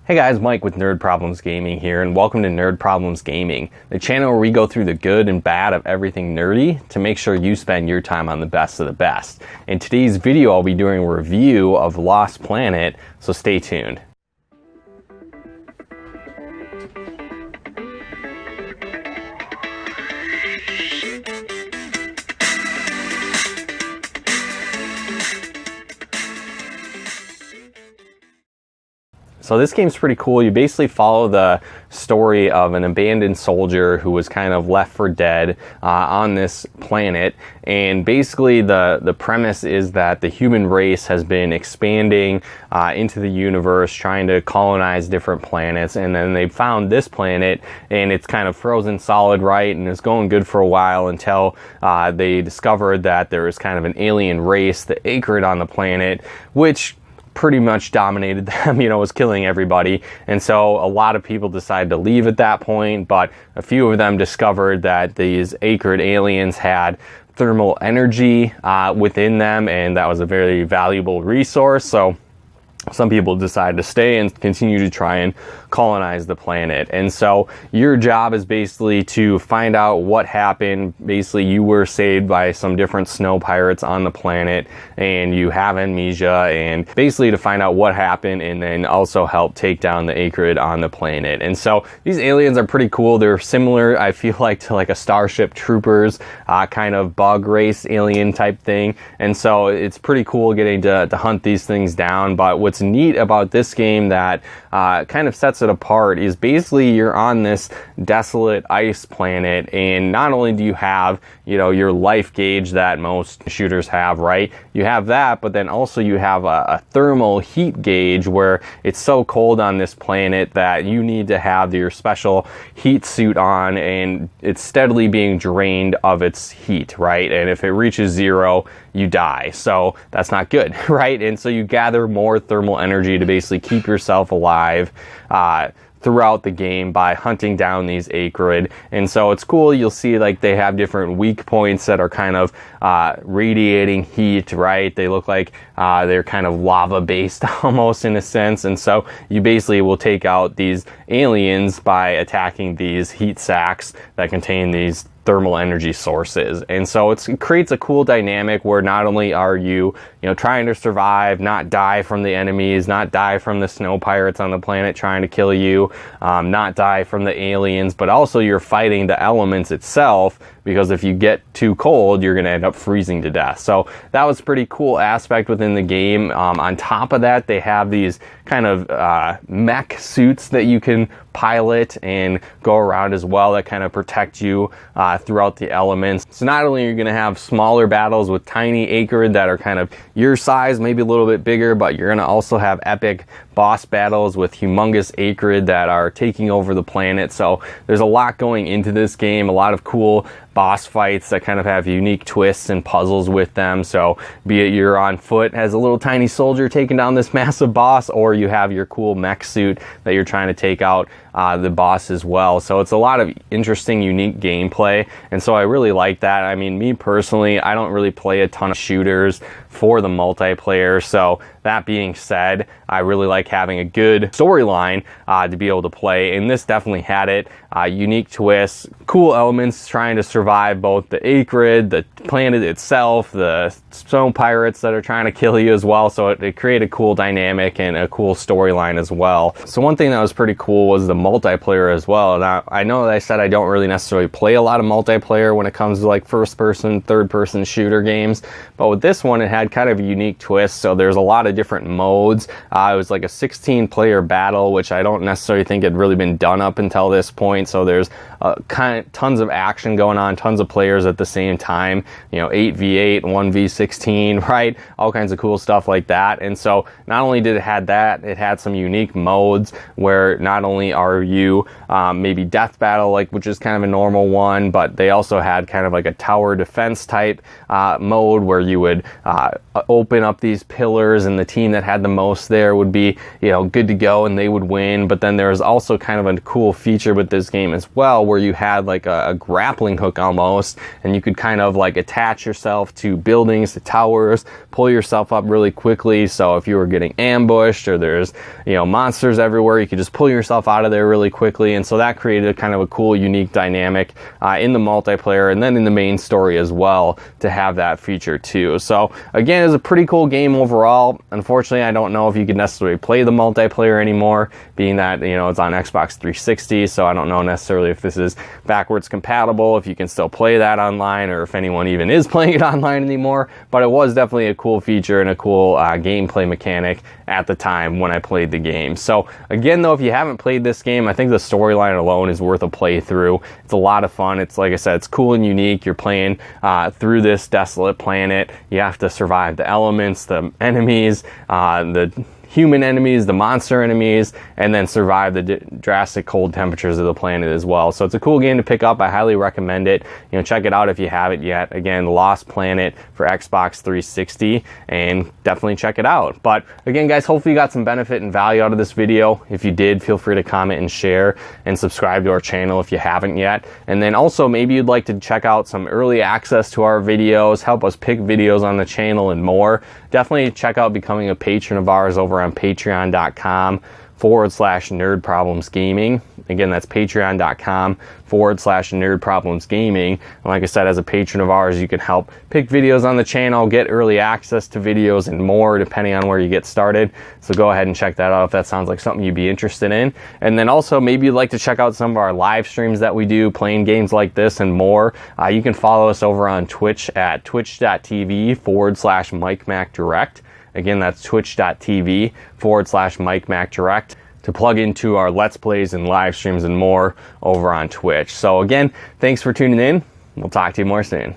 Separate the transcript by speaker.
Speaker 1: Hey guys, Mike with Nerd Problems Gaming here, and welcome to Nerd Problems Gaming, the channel where we go through the good and bad of everything nerdy to make sure you spend your time on the best of the best. In today's video, I'll be doing a review of Lost Planet, so stay tuned. So this game's pretty cool. You basically follow the story of an abandoned soldier who was kind of left for dead on this planet. And basically the premise is that the human race has been expanding into the universe, trying to colonize different planets. And then they found this planet, and it's kind of frozen solid, right? And it's going good for a while until they discovered that there was kind of an alien race, the Akrid on the planet, which pretty much dominated them, was killing everybody. And so a lot of people decided to leave at that point, but a few of them discovered that these Akrid aliens had thermal energy within them, and that was a very valuable resource. So some people decided to stay and continue to try and colonize the planet. And so your job is basically to find out what happened. Basically, you were saved by some different snow pirates on the planet, and you have amnesia, and basically to find out what happened and then also help take down the Akrid on the planet. And so these aliens are pretty cool. They're similar, I feel like, to like a Starship Troopers kind of bug race alien type thing. And so it's pretty cool getting to hunt these things down. But what's neat about this game that kind of sets it apart is basically you're on this desolate ice planet, and not only do you have your life gauge that most shooters have, right? You have that, but then also you have a thermal heat gauge where it's so cold on this planet that you need to have your special heat suit on, and it's steadily being drained of its heat, right? And if it reaches zero, you die. So that's not good, right? And so you gather more thermal energy to basically keep yourself alive throughout the game by hunting down these Akrid. And so it's cool. You'll see like they have different weak points that are kind of radiating heat, right? They look like they're kind of lava based almost in a sense. And so you basically will take out these aliens by attacking these heat sacks that contain these thermal energy sources. And so it creates a cool dynamic where not only are you trying to survive, not die from the enemies, not die from the snow pirates on the planet trying to kill you, not die from the aliens, but also you're fighting the elements itself, because if you get too cold, you're going to end up freezing to death. So that was a pretty cool aspect within the game. On top of that, they have these kind of mech suits that you can pilot and go around as well that kind of protect you throughout the elements. So not only are you going to have smaller battles with tiny Akrid that are kind of your size, maybe a little bit bigger, but you're going to also have epic boss battles with humongous Akrid that are taking over the planet. So there's a lot going into this game, a lot of cool boss fights that kind of have unique twists and puzzles with them. So be it you're on foot as a little tiny soldier taking down this massive boss, or you have your cool mech suit that you're trying to take out the boss as well. So it's a lot of interesting, unique gameplay. And so I really like that. I mean, me personally, I don't really play a ton of shooters for the multiplayer. So that being said, I really like having a good storyline to be able to play. And this definitely had it. Unique twists, cool elements, trying to survive both the Akrid, the planet itself, the snow pirates that are trying to kill you as well. So it created a cool dynamic and a cool storyline as well. So one thing that was pretty cool was the multiplayer as well. Now, I know that I said I don't really necessarily play a lot of multiplayer when it comes to like first person, third person shooter games, but with this one, it had kind of a unique twist. So there's a lot of different modes. It was like a 16-player battle, which I don't necessarily think had really been done up until this point. So there's kind of tons of action going on, tons of players at the same time, 8v8, 1v16, right? All kinds of cool stuff like that. And so not only did it have that, it had some unique modes where not only are you maybe death battle, which is kind of a normal one, but they also had kind of like a tower defense type mode where you would open up these pillars and the team that had the most there would be, you know, good to go and they would win. But then there was also kind of a cool feature with this game as well, where you had like a grappling hook almost, and you could kind of like attach yourself to buildings, to towers, pull yourself up really quickly. So if you were getting ambushed or there's, you know, monsters everywhere, you could just pull yourself out of there really quickly. And so that created a kind of a cool, unique dynamic in the multiplayer and then in the main story as well, to have that feature too. So again, it's a pretty cool game overall. Unfortunately, I don't know if you can necessarily play the multiplayer anymore, being that, you know, it's on Xbox 360. So I don't know necessarily if this is backwards compatible, if you can still play that online, or if anyone even is playing it online anymore. But it was definitely a cool feature and a cool gameplay mechanic at the time when I played the game. So again, though, if you haven't played this game, I think the storyline alone is worth a playthrough. It's a lot of fun. It's, like I said, it's cool and unique. You're playing through this desolate planet. You have to survive the elements, the enemies, the human enemies, the monster enemies, and then survive the drastic cold temperatures of the planet as well. So it's a cool game to pick up. I highly recommend it. You know, check it out if you haven't yet. Again, Lost Planet for Xbox 360, and definitely check it out. But again, guys, hopefully you got some benefit and value out of this video. If you did, feel free to comment and share, and subscribe to our channel if you haven't yet. And then also, maybe you'd like to check out some early access to our videos, help us pick videos on the channel and more. Definitely check out becoming a patron of ours over on patreon.com/nerdproblemsgaming. Again, that's patreon.com/nerdproblemsgaming. And like I said, as a patron of ours, you can help pick videos on the channel, get early access to videos and more, depending on where you get started. So go ahead and check that out if that sounds like something you'd be interested in. And then also, maybe you'd like to check out some of our live streams that we do, playing games like this and more. You can follow us over on Twitch at twitch.tv/MikeMacDirect. Again, that's twitch.tv/MikeMacDirect to plug into our Let's Plays and live streams and more over on Twitch. So again, thanks for tuning in. We'll talk to you more soon.